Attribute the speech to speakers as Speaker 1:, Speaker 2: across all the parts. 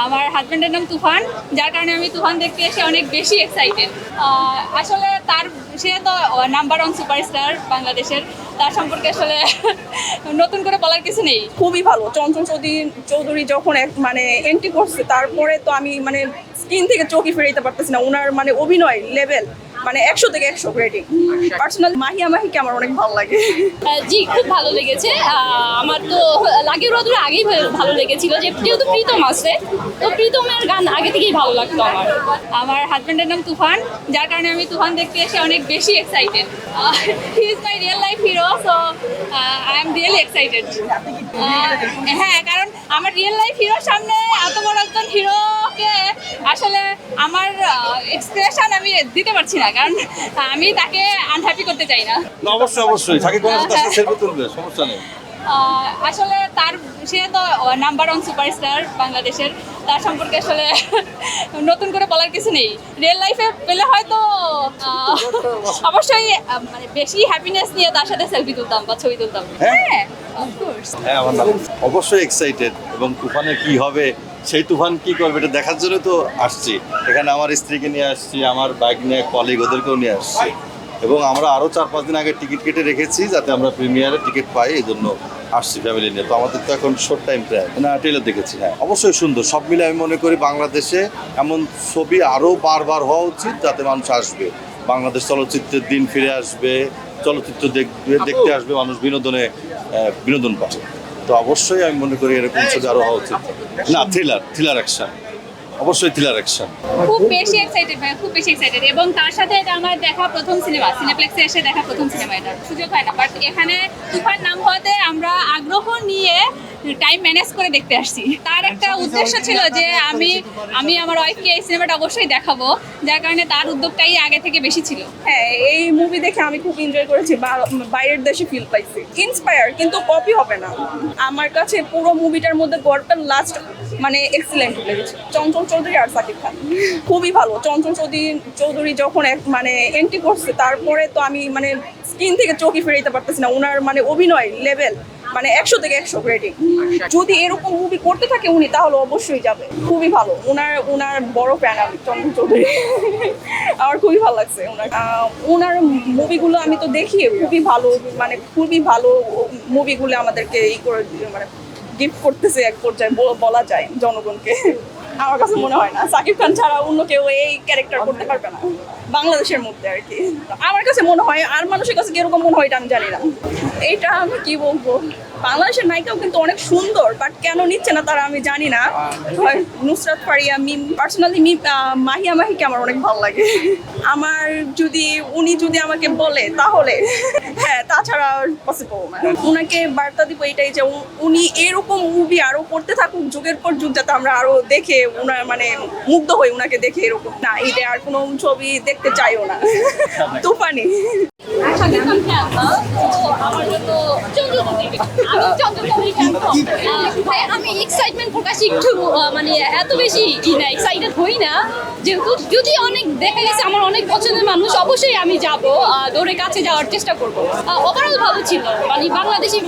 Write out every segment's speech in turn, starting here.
Speaker 1: আমার হাজব্যান্ডের নাম তুফান, যার কারণে আমি তুফান দেখতে এসে অনেক বেশি এক্সাইটেড। আসলে সে তো নাম্বার ওয়ান সুপারস্টার বাংলাদেশের, তার সম্পর্কে আসলে নতুন করে বলার কিছু নেই।
Speaker 2: খুবই ভালো। চঞ্চল চৌধুরী যখন মানে এন্ট্রি করছে, তারপরে তো আমি মানে স্ক্রিন থেকে চোখই ফেরাইতে পারতেছি না। ওনার মানে অভিনয় লেভেল মানে 100 থেকে 100 রেটিং। পার্সোনাল মাহিকে আমার অনেক ভালো লাগে।
Speaker 1: জি, খুব ভালো লেগেছে। আমার তো লাগে রোদ্র আগেই ভালো লেগেছিল, যেহেতু প্রীতম আছে, তো প্রীতমের গান আগে থেকেই ভালো লাগতো আমার হাজব্যান্ডের নাম তুফান, যার কারণে আমি তুফান দেখতে এসে অনেক বেশি excited. He is my real life hero, so I am really excited. হ্যাঁ, কারণ আমার রিয়েল লাইফ হিরোর সামনে এত বড় একজন হিরোকে আসলে আমার এক্সপ্রেশন আমি দিতে পারছি না, কারণ আমি তাকে আনহ্যাপি করতে চাই না।
Speaker 3: অবশ্যই সাকিব খানের সাথে আসলে সেলফি তুলবে, সমস্যা নেই।
Speaker 1: আসলে সে তো নাম্বার ওয়ান সুপারস্টার বাংলাদেশের, তার সম্পর্কে আসলে নতুন করে বলার কিছু নেই। রিয়েল লাইফে পেলে হয়তো অবশ্যই মানে বেশি হ্যাপিনেস নিয়ে তার সাথে সেলফি তুলতাম বা ছবি তুলতাম। হ্যাঁ, অফকোর্স।
Speaker 3: হ্যাঁ, আমার নাম অবশ্যই এক্সাইটেড, এবং তুফানে কি হবে, সেই তুফান কি করবে এটা দেখার জন্য তো আসছি। এখানে আমার স্ত্রীকে নিয়ে আসছি, আমার বাইক নিয়ে কলিগ ওদেরকেও নিয়ে আসছি, এবং আমরা আরও 4-5 দিন আগে টিকিট কেটে রেখেছি যাতে আমরা প্রিমিয়ারে টিকিট পাই, এই জন্য আসছি ফ্যামিলি নিয়ে। তো আমাদের তো এখন শর্ট টাইম প্রায় না, ট্রেলার দেখেছি। হ্যাঁ, অবশ্যই সুন্দর। সব মিলে আমি মনে করি বাংলাদেশে এমন ছবি আরও বারবার হওয়া উচিত, যাতে মানুষ আসবে, বাংলাদেশ চলচ্চিত্রের দিন ফিরে আসবে, চলচ্চিত্র দেখতে আসবে মানুষ, বিনোদন পাবে। তো অবশ্যই আমি মনে করি এরকম ছবি আরও হওয়া উচিত। না, থ্রিলার অ্যাকশন, অবশ্যই থ্রিলার অ্যাকশন।
Speaker 1: খুব বেশি এক্সাইটেড ভাই, খুব বেশি এক্সাইটেড। এবং তার সাথে এটা আমার দেখা প্রথম সিনেমা, সিনেপ্লেক্সে এসে দেখা প্রথম সিনেমা, এটা সুযোগ হয় না। বাট এখানে তুফান নাম হওয়াতে আমরা আগ্রহ নিয়ে টাইম ম্যানেজ করে দেখতে আসছি। তার একটা উদ্দেশ্য ছিল যে আমি আমার ওয়াইফকে এই সিনেমাটা অবশ্যই দেখাবো, যার কারণে তার উদ্যোগটাই আগে থেকে বেশি ছিল।
Speaker 2: হ্যাঁ, এই মুভি দেখে আমি খুব এনজয় করেছি। বাইরের দেশে ফিল পাইছি, ইন্সপায়ার, কিন্তু কপি হবে না। আমার কাছে পুরো মুভিটার মধ্যে গল্পের লাস্ট মানে এক্সিলেন্ট লেগেছে। চঞ্চল চৌধুরী আর সাকিব খান খুবই ভালো। চঞ্চল চৌধুরী যখন মানে এন্ট্রি করছে, তারপরে তো আমি মানে স্ক্রিন থেকে চোখই ফেরাইতে পারতেছি না। ওনার মানে অভিনয় লেভেল মানে 100 থেকে 100 রেটিং। যদি এরকম মুভি করতে থাকে উনি, তাহলে অবশ্যই যাবে। খুবই ভালো। ওনার বড় ফ্যান আমি, চঞ্চল চৌধুরী। আমার খুবই ভালো লাগছে ওনার মুভিগুলো। আমি তো দেখি, খুবই ভালো, মানে খুবই ভালো মুভিগুলো আমাদেরকে করে মানে গিফট করতেছে এক পর্যায়ে বলা যায় জনগণকে। আমার কাছে মনে হয় না সাকিব খান ছাড়া অন্য কেউ এই ক্যারেক্টার করতে পারবে না বাংলাদেশের মধ্যে আর কি। আমার কাছে মনে হয়, আর মানুষের কাছে কিরকম মনে হয় এটা আমি জানি না। এইটা আমি কি বলবো, বাংলাদেশের নায়িকাও কিন্তু অনেক সুন্দর, বাট কেন নিচ্ছে না তারা আমি জানি না। নুসরাত ফারিয়া, পার্সোনালি মাহিকে আমার অনেক ভালো লাগে। উনি যদি আমাকে বলে তাহলে হ্যাঁ, তাছাড়া পসিবল না। উনাকে বার্তা দিব এটাই যে উনি এরকম মুভি আরো করতে থাকুক, যুগের পর যুগ, যাতে আমরা আরো দেখে উনার মানে মুগ্ধ হই উনাকে দেখে। এরকম না, এটা আর কোনো ছবি দেখতে চাইও না। তুফানি
Speaker 1: আমি এক্সাইটমেন্ট প্রকাশ একটু মানে এত বেশি না এক্সাইটেড হই না, যেহেতু যদি অনেক দেখা গেছে আমার অনেক পছন্দের মানুষ, অবশ্যই আমি যাব, দৌড়ে কাছে যাওয়ার চেষ্টা করবো। ওভারঅল ভালো ছিল, মানে বাংলাদেশি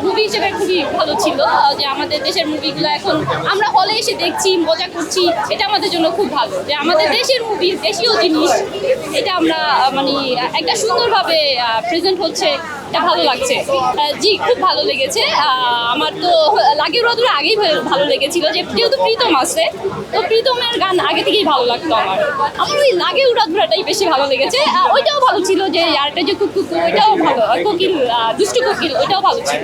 Speaker 1: মুভি হিসেবে খুবই ভালো ছিল। যে আমাদের দেশের মুভিগুলো এখন আমরা হলে এসে দেখছি, মজা করছি, এটা আমাদের জন্য খুব ভালো। যে আমাদের দেশের মুভি, দেশীয় জিনিস, এটা আমরা মানে একটা সুন্দরভাবে প্রেজেন্ট হচ্ছে, এটা ভালো লাগছে। জি, খুব ভালো লেগেছে। আমার তো লাগে রোদ্র আগেই ভালো লেগেছিল, যেহেতু প্রীতম আছে, তো প্রীতমের গান আগে থেকেই ভালো লাগতো আমার ওই লাগে উড়াধুরাটাই বেশি ভালো লেগেছে। ওইটাও ভালো ছিল, যে আরেকটা যে কুকু, ওইটাও ভালো, কোকিল, দুষ্টু কোকিল, ওইটাও ভালো ছিল।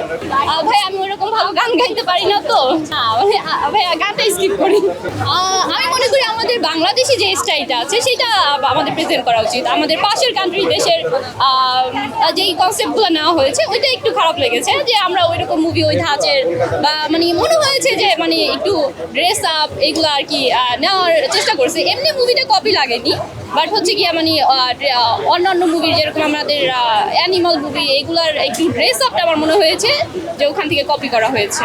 Speaker 1: ভাই আমি ওরকম ভালো গান গাইতে পারি না, তো ভাই গানটা স্কিপ করি। আমি মনে করি আমাদের বাংলাদেশি যে স্টাইলটা আছে সেটা আমাদের প্রেজেন্ট করা উচিত। আমাদের পাশের কান্ট্রি দেশের যেই কনসেপ্টগুলো নেওয়া হয়েছে ওইটা একটু খারাপ লেগেছে, যে আমরা ওই রকম মুভি ওই ধাঁচের বা মানে মনে হয়েছে যে মানে একটু ড্রেস আপ এগুলো আর কি নেওয়ার চেষ্টা করছে। এমনি মুভিটা কপি লাগেনি, বাট হচ্ছে কি মানে অন্যান্য মুভির যেরকম আমাদের অ্যানিমাল মুভি, এগুলার একটু ড্রেস আপটা আমার মনে হয়েছে যে ওখান থেকে কপি করা হয়েছে।